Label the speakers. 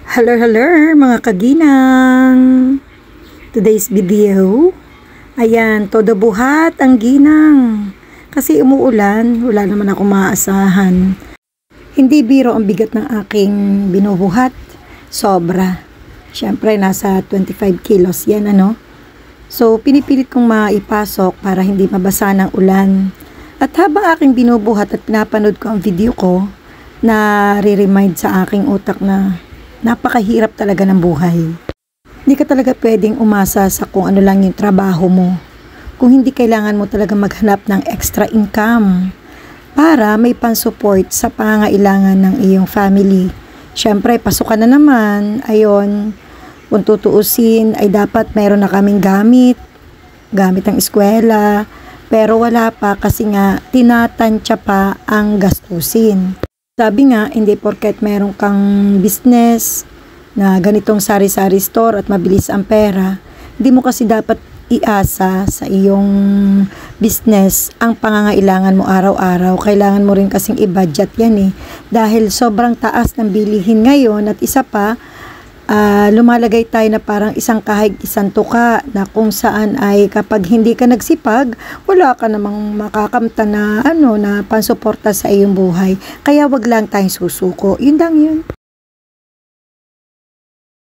Speaker 1: Hello, hello mga kaginang! Today's video, ayan, todo buhat ang ginang. Kasi umuulan, wala naman ako maaasahan. Hindi biro ang bigat ng aking binubuhat. Sobra. Siyempre, nasa 25 kilos yan, ano? So, pinipilit kong maipasok para hindi mabasa ng ulan. At habang aking binubuhat at pinapanood ko ang video ko, na-remind sa aking utak na napakahirap talaga ng buhay. Hindi ka talaga pwedeng umasa sa kung ano lang yung trabaho mo. Kung hindi kailangan mo talaga maghanap ng extra income para may pan-support sa pangangailangan ng iyong family. Siyempre, pasukan na naman. Ayon, kung tutuusin ay dapat meron na kaming gamit ng eskwela. Pero wala pa kasi nga tinatantya pa ang gastusin. Sabi nga, hindi porket meron kang business na ganitong sari-sari store at mabilis ang pera, hindi mo kasi dapat iasa sa iyong business ang pangangailangan mo araw-araw. Kailangan mo rin kasing i-budget yan dahil sobrang taas ng bilihin ngayon at isa pa, lumalagay tayo na parang isang kahig, isang tuka na kung saan ay kapag hindi ka nagsipag, wala ka namang makakamta na na pansuporta sa iyong buhay. Kaya wag lang tayong susuko. Yun lang yun.